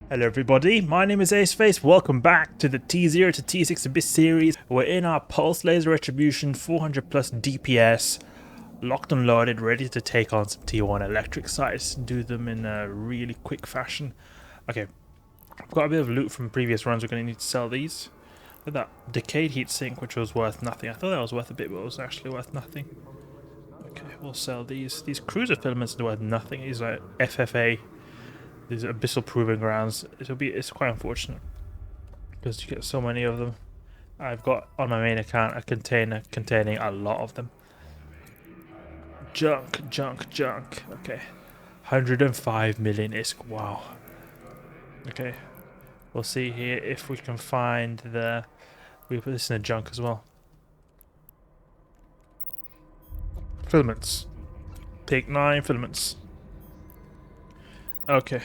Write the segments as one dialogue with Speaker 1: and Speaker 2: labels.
Speaker 1: Hello everybody, my name is Aceface. Welcome back to the T0 to T6 Abyss series. We're in our Pulse Laser Retribution 400 plus DPS, locked and loaded, ready to take on some T1 electric sites, do them in a really quick fashion. Okay, I've got a bit of loot from previous runs. We're going to need to sell these. With that decayed heat sink, which was worth nothing. I thought that was worth a bit, but it was actually worth nothing. Okay, we'll sell these. These cruiser filaments are worth nothing. These are FFA. These abyssal proving grounds. It's quite unfortunate because you get so many of them. I've got on my main account a container containing a lot of them. Junk. Okay, 105 million ISK. Wow. Okay, we'll see here if we can find the. We put this in the junk as well. Filaments. Take 9 filaments. Okay,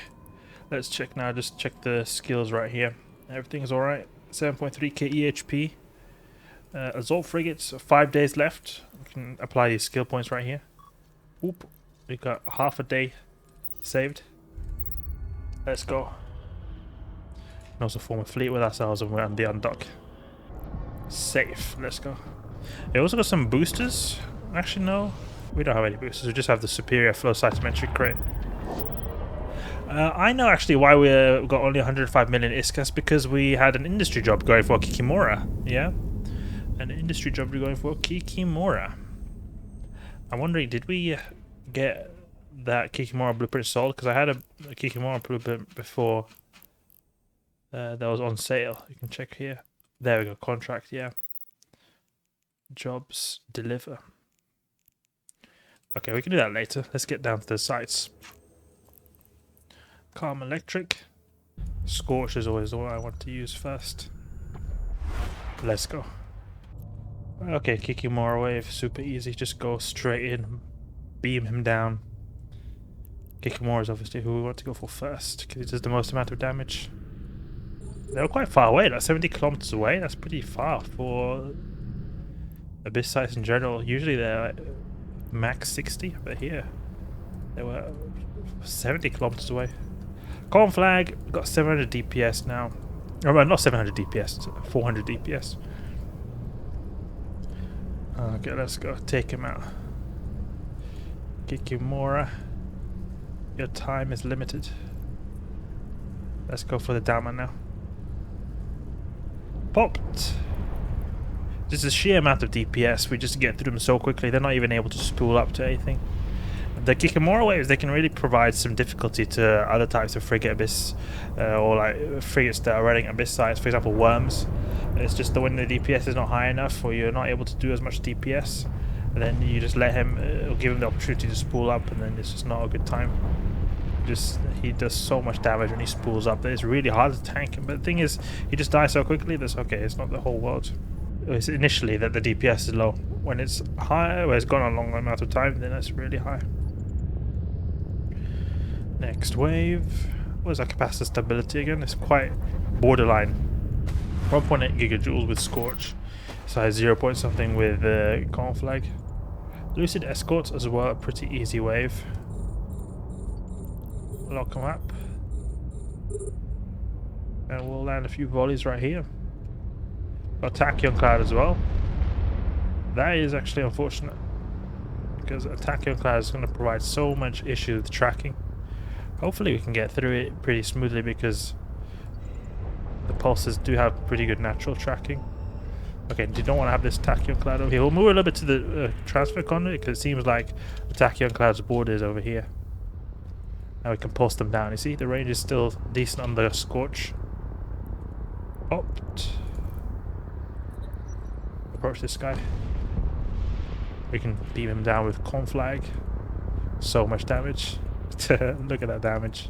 Speaker 1: let's check now. Just check the skills right here. Everything's alright. 7.3k EHP. Assault frigates, 5 days left. We can apply these skill points right here. Oop, we got half a day saved. Let's go. We can also form a fleet with ourselves and we're on the undock. Safe, let's go. We also got some boosters. Actually, no, we don't have any boosters. We just have the superior flow cytometric crate. I know actually why we got only 105 million ISK. That's because we had an industry job going for Kikimora. Yeah? An industry job going for Kikimora. I'm wondering, did we get that Kikimora blueprint sold? Because I had a Kikimora blueprint before that was on sale. You can check here. There we go. Contract, yeah. Jobs, deliver. Okay, we can do that later. Let's get down to the sites. Calm electric. Scorch is always the one I want to use first. Let's go. Okay, Kikimora wave, super easy. Just go straight in, beam him down. Kikimora is obviously who we want to go for first because he does the most amount of damage. They're quite far away. That's 70 kilometers away. That's pretty far for abyss sites in general. Usually they're like max 60, but here they were 70 kilometers away. Conflag, got 700 DPS now. Oh, well, not 700 DPS, 400 DPS. Okay, let's go. Take him out. Kikimora. Your time is limited. Let's go for the downman now. Popped. Just the sheer amount of DPS. We just get through them so quickly. They're not even able to spool up to anything. The Kikimora waves, they can really provide some difficulty to other types of frigate abyss or like frigates that are running abyss sites, for example worms. It's just that when the DPS is not high enough or you're not able to do as much DPS, then you just let him, or give him the opportunity to spool up, and then it's just not a good time. He does so much damage when he spools up that it's really hard to tank him. But the thing is, he just dies so quickly that's okay, it's not the whole world. It's initially that the DPS is low. When it's high, when it's gone a long amount of time, then it's really high. Next wave. What is our capacitor stability again? It's quite borderline. 1.8 gigajoules with Scorch. Size 0 point something with Conflag. Lucid escorts as well, a pretty easy wave. Lock them up. And we'll land a few volleys right here. Got Tachyon Cloud as well. That is actually unfortunate, because a Tachyon Cloud is going to provide so much issue with tracking. Hopefully we can get through it pretty smoothly because the pulses do have pretty good natural tracking. Okay, you don't want to have this Tachyon Cloud over here. We'll move a little bit to the transfer conduit because it seems like the Tachyon Cloud's border is over here. Now we can pulse them down. You see, the range is still decent on the Scorch. Opt. Approach this guy. We can beam him down with Conflag. So much damage. Look at that damage.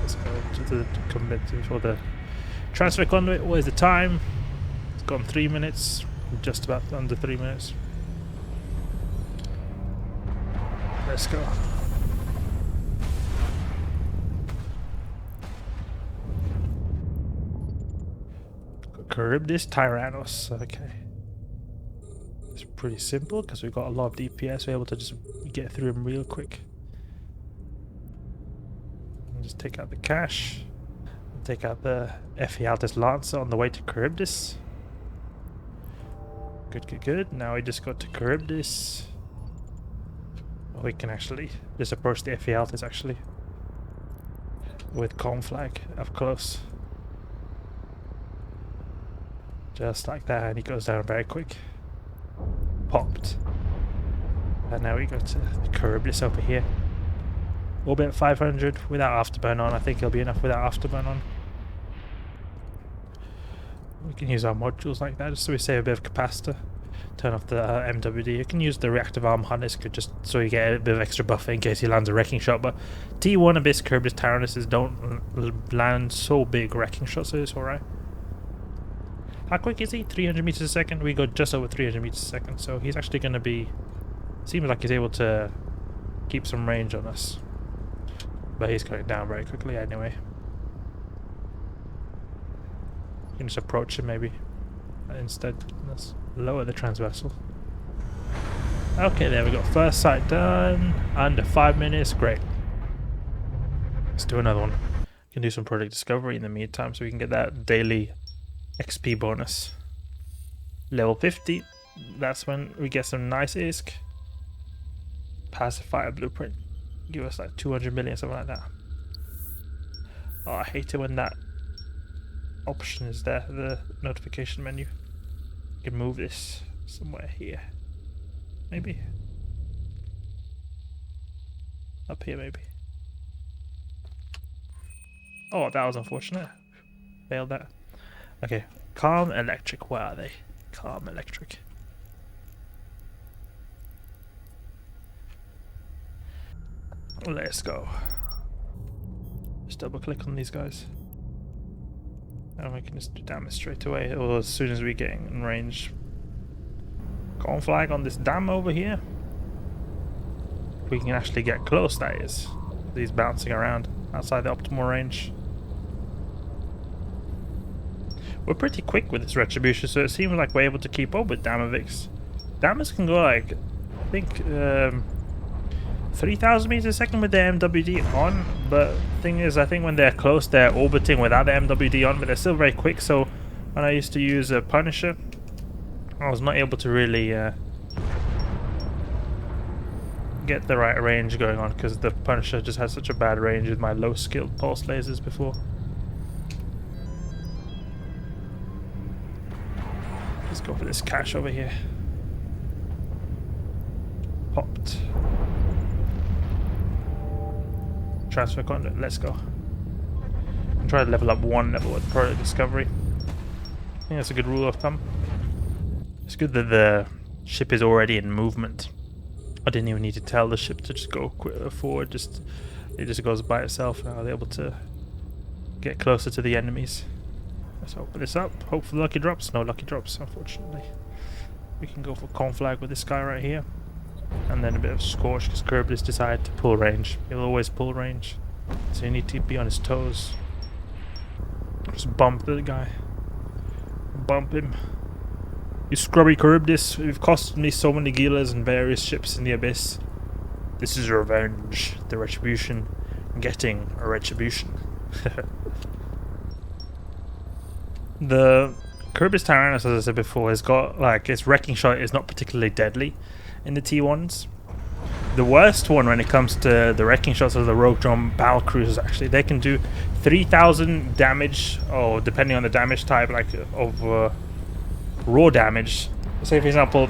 Speaker 1: Let's go to the commit for the transfer conduit. What is the time? It's gone 3 minutes. Just about under 3 minutes. Let's go. Charybdis Tyrannos. Okay. It's pretty simple because we've got a lot of DPS. We're able to just get through them real quick. Just take out the cash. take out the Ephialtes Lancer on the way to Charybdis. Good. Now we just got to Charybdis. We can actually just approach the Ephialtes actually with Conflag up close. Just like that, and he goes down very quick. Popped. And now we go to Charybdis over here. Orbit 500 without afterburn on. I think it'll be enough without afterburn on. We can use our modules like that just so we save a bit of capacitor. Turn off the MWD. You can use the reactive arm harness just so you get a bit of extra buffer in case he lands a wrecking shot. But T1 Abyss Charybdis Tyrannuses don't land so big wrecking shots, so it's alright. How quick is he? 300 meters a second? We go just over 300 meters a second, so he's actually going to be... Seems like he's able to keep some range on us. But he's going down very quickly anyway. You can just approach him maybe. Instead, let's lower the transversal. Okay, there we go. First sight done. Under 5 minutes. Great. Let's do another one. We can do some project discovery in the meantime so we can get that daily XP bonus. Level 50. That's when we get some nice ISK. Pacifier blueprint. Give us like 200 million, something like that. Oh, I hate it when that option is there, the notification menu. You can move this somewhere here. Maybe. Up here, maybe. Oh, that was unfortunate. Failed that. Okay. Calm Electric. Where are they? Calm Electric. Let's go. Just double click on these guys. And we can just do damage straight away, or as soon as we get in range. Conflag on this dam over here. We can actually get close, that is. He's bouncing around outside the optimal range. We're pretty quick with this Retribution, so it seems like we're able to keep up with Damavix. Damas can go like, I think, 3,000 meters a second with the MWD on, but the thing is, I think when they're close, they're orbiting without the MWD on, but they're still very quick. So when I used to use a Punisher, I was not able to really get the right range going on because the Punisher just has such a bad range with my low skilled pulse lasers before. Let's go for this cache over here. Popped. Transfer conduit, let's go. And try to level up one level with product discovery. I think that's a good rule of thumb. It's good that the ship is already in movement. I didn't even need to tell the ship to just go forward, it just goes by itself. Now they're able to get closer to the enemies. Let's open this up. Hope for lucky drops. No lucky drops, unfortunately. We can go for Conflag with this guy right here. And then a bit of Scorch because Charybdis decided to pull range. He'll always pull range. So you need to be on his toes. Just bump the guy. Bump him. You scrubby Charybdis, you've cost me so many Gilas and various ships in the Abyss. This is revenge. The Retribution. Getting a Retribution. The Charybdis Tyrannus, as I said before, has got like its wrecking shot is not particularly deadly in the T1s. The worst one when it comes to the wrecking shots are the Rogue Drone Battle Cruisers. Actually, they can do 3,000 damage, or depending on the damage type, like of raw damage. Say for example,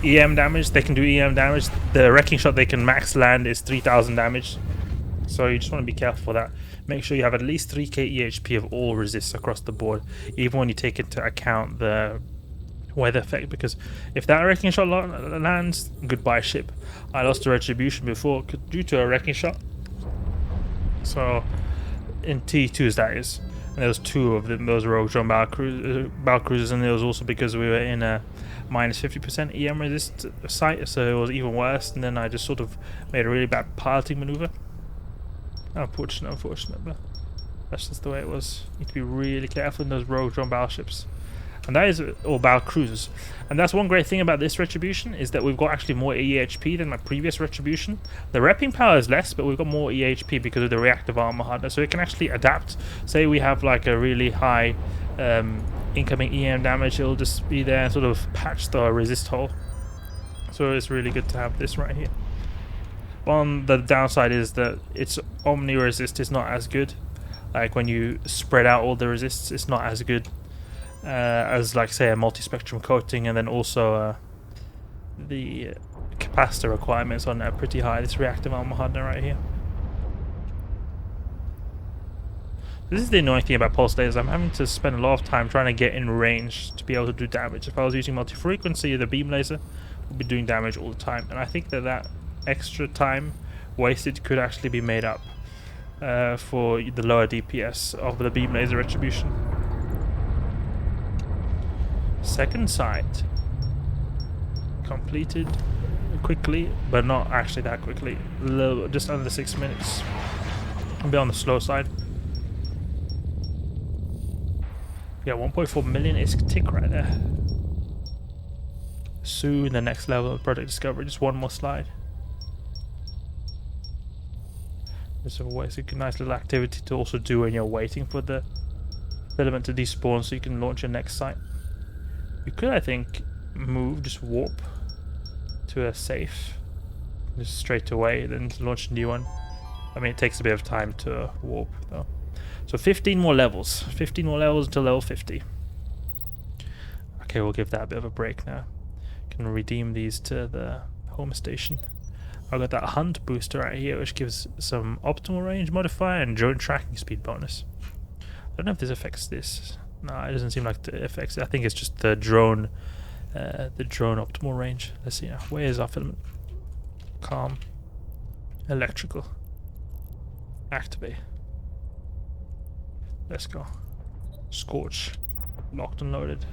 Speaker 1: EM damage. They can do EM damage. The wrecking shot they can max land is 3,000 damage. So you just want to be careful for that. Make sure you have at least 3k EHP of all resists across the board, even when you take into account the weather effect, because if that wrecking shot lands, goodbye ship. I lost a Retribution before due to a wrecking shot. So in T2s that is, and there was two of them, those Rogue Drone Battle Cruisers, and it was also because we were in a minus 50% EM resist site, so it was even worse. And then I just sort of made a really bad piloting maneuver. Unfortunate, but that's just the way it was. You need to be really careful in those Rogue Drone battleships. And that is all about cruisers. And that's one great thing about this Retribution, is that we've got actually more EHP than my previous Retribution. The repping power is less, but we've got more EHP because of the reactive armor hardener, so it can actually adapt. Say we have like a really high incoming EM damage, it'll just be there and sort of patch the resist hole. So it's really good to have this right here. On the downside is that its omni resist is not as good. Like when you spread out all the resists, it's not as good as, like, say, a multispectrum coating, and then also the capacitor requirements on that are pretty high. This reactive armor hardener right here. This is the annoying thing about pulse lasers. I'm having to spend a lot of time trying to get in range to be able to do damage. If I was using multi-frequency, the beam laser would be doing damage all the time, and I think that that extra time wasted could actually be made up for the lower DPS of the beam laser Retribution. Second site completed quickly, but not actually that quickly. Just under 6 minutes. A bit on the slow side. Yeah, 1.4 million is tick right there. Soon the next level of Project Discovery. Just one more slide. There's always a nice little activity to also do when you're waiting for the filament to despawn so you can launch your next site. You could, I think, just warp to a safe, just straight away, then launch a new one. I mean, it takes a bit of time to warp, though. So 15 more levels. 15 more levels until level 50. Okay, we'll give that a bit of a break now. Can redeem these to the home station. I've got that hunt booster right here, which gives some optimal range modifier and drone tracking speed bonus. I don't know if this affects this. No, it doesn't seem like it affects it. I think it's just the drone optimal range. Let's see now. Where is our filament? Calm. Electrical. Activate. Let's go. Scorch. Locked and loaded.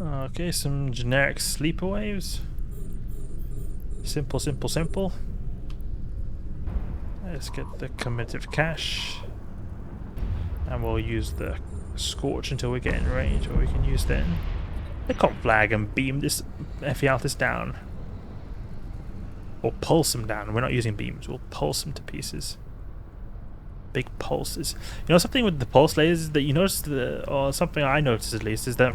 Speaker 1: Okay, some generic sleeper waves. Simple, simple, simple. Let's get the committed cache. And we'll use the Scorch until we get in range, or we can use then the Conflag and beam this Ephialtes down. Or pulse them down. We're not using beams, we'll pulse them to pieces. Big pulses. You know, something with the pulse lasers is that you notice, or something I noticed at least, is that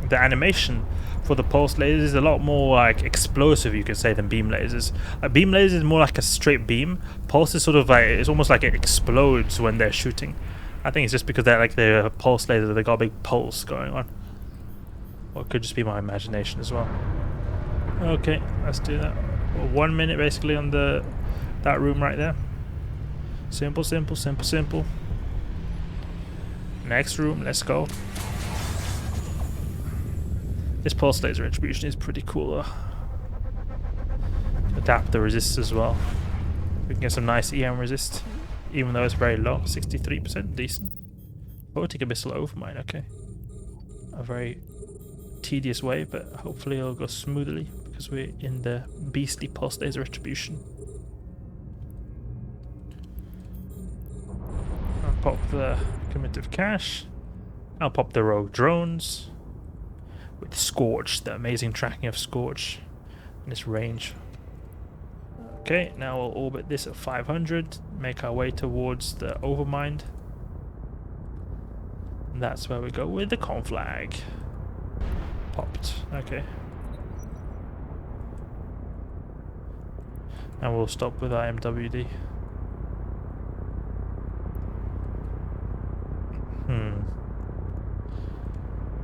Speaker 1: the animation for the pulse lasers is a lot more like explosive, you could say, than beam lasers. Beam lasers is more like a straight beam. Pulse is sort of like, it's almost like it explodes when they're shooting. I think it's just because they're pulse lasers, they got a big pulse going on. Or it could just be my imagination as well. Okay, let's do that. 1 minute basically on that room right there. Simple, simple, simple, simple. Next room, let's go. This pulse laser Retribution is pretty cool though. Adapt the resist as well. We can get some nice EM resist, even though it's very low, 63%, decent. Voting missile over mine, okay. A very tedious way, but hopefully it'll go smoothly because we're in the beastly pulse laser Retribution. I'll pop the committed cache. I'll pop the rogue drones. With Scorch, the amazing tracking of Scorch in this range. Okay, now we'll orbit this at 500, make our way towards the Overmind. And that's where we go with the Conflag. Popped, okay. And we'll stop with our MWD.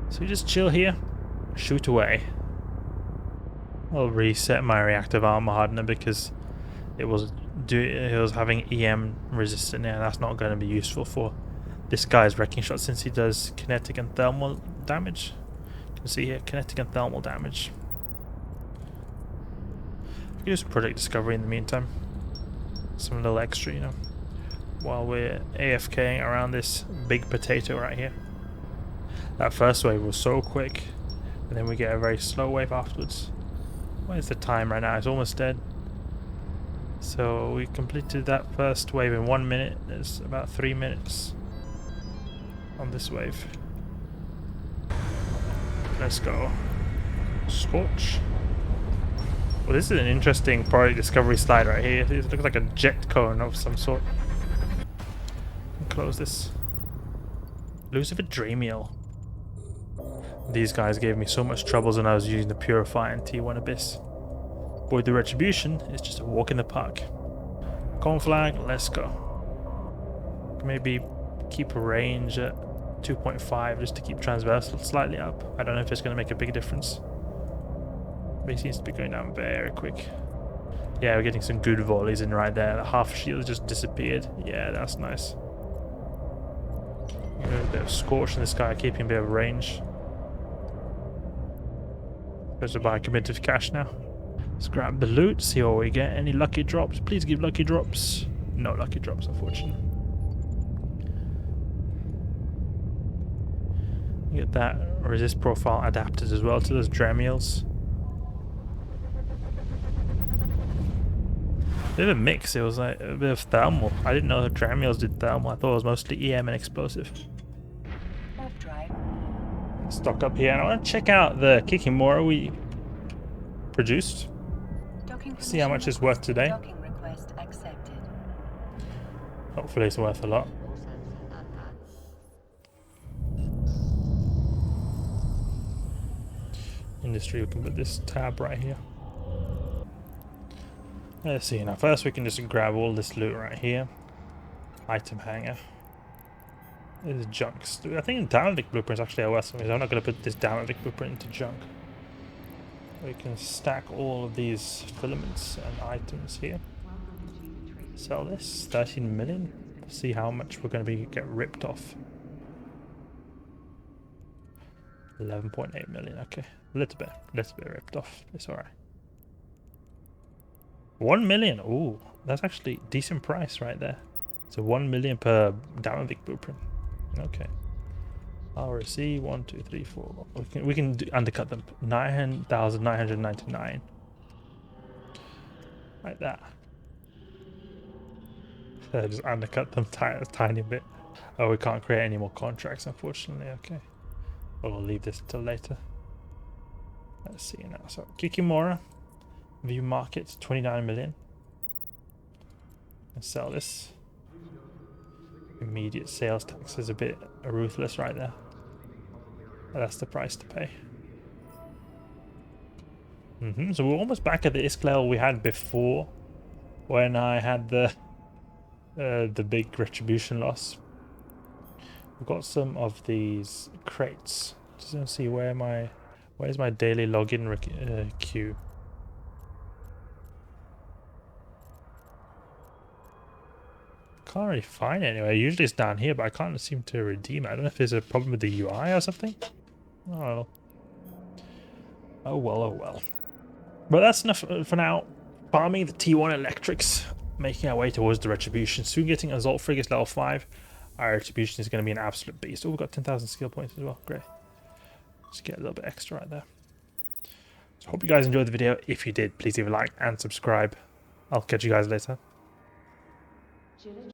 Speaker 1: So we just chill here. Shoot away. I'll reset my reactive armor hardener because it was having EM resistant there. That's not going to be useful for this guy's wrecking shot since he does kinetic and thermal damage. You can see here, kinetic and thermal damage. We can do some Project Discovery in the meantime. Some little extra, you know, while we're AFKing around this big potato right here. That first wave was so quick. And then we get a very slow wave afterwards. Where's the time right now? It's almost dead. So we completed that first wave in 1 minute. There's about 3 minutes on this wave. Let's go. Scorch. Well, this is an interesting product discovery slide right here. It looks like a jet cone of some sort. Close this. Lucifer Dramiel. These guys gave me so much troubles when I was using the Purify and T1 Abyss. Boy, the Retribution is just a walk in the park. Conflag, let's go. Maybe keep a range at 2.5 just to keep transversal slightly up. I don't know if it's going to make a big difference. But he seems to be going down very quick. Yeah, we're getting some good volleys in right there. The half shield just disappeared. Yeah, that's nice. A bit of Scorch in this guy, keeping a bit of range. There's a buy committed cash now. Let's grab the loot, see what we get. Any lucky drops? Please give lucky drops. No lucky drops, unfortunately. Get that resist profile adapted as well to those Dramiels. Bit of a mix. It was like a bit of thermal. I didn't know the Dramiels did thermal. I thought it was mostly EM and explosive. Stock up here. And I want to check out the Kikimora we produced. See how much it's worth today. Hopefully it's worth a lot. Industry, we can put this tab right here. Let's see, now first we can just grab all this loot right here. Item hanger. This is junk. I think Downwick blueprints actually are worth something, so I'm not going to put this Downwick blueprint into junk. We can stack all of these filaments and items here. Sell this, 13 million. See how much we're going to get ripped off. 11.8 million, okay. A little bit ripped off. It's alright. 1 million. Ooh, that's actually a decent price right there. So 1 million per Downwick blueprint. Okay. RC 1, 2, 3, 4. We can undercut them. 9,999. Like that. Just undercut them a tiny bit. Oh, we can't create any more contracts, unfortunately. Okay. Well, we'll leave this until later. Let's see now. So Kikimora, view market 29 million. And sell this. Immediate sales tax is a bit ruthless right there. But that's the price to pay. So we're almost back at the ISK level we had before, when I had the big Retribution loss. We've got some of these crates. Just gonna see where's my daily login queue. Can't really find it anyway. Usually it's down here, but I can't seem to redeem it. I don't know if there's a problem with the UI or something. Oh, oh well, oh well. But that's enough for now. Farming the T1 electrics, making our way towards the Retribution. Soon getting Assault Frigates level 5. Our Retribution is going to be an absolute beast. Oh, we've got 10,000 skill points as well. Great. Just get a little bit extra right there. So hope you guys enjoyed the video. If you did, please leave a like and subscribe. I'll catch you guys later.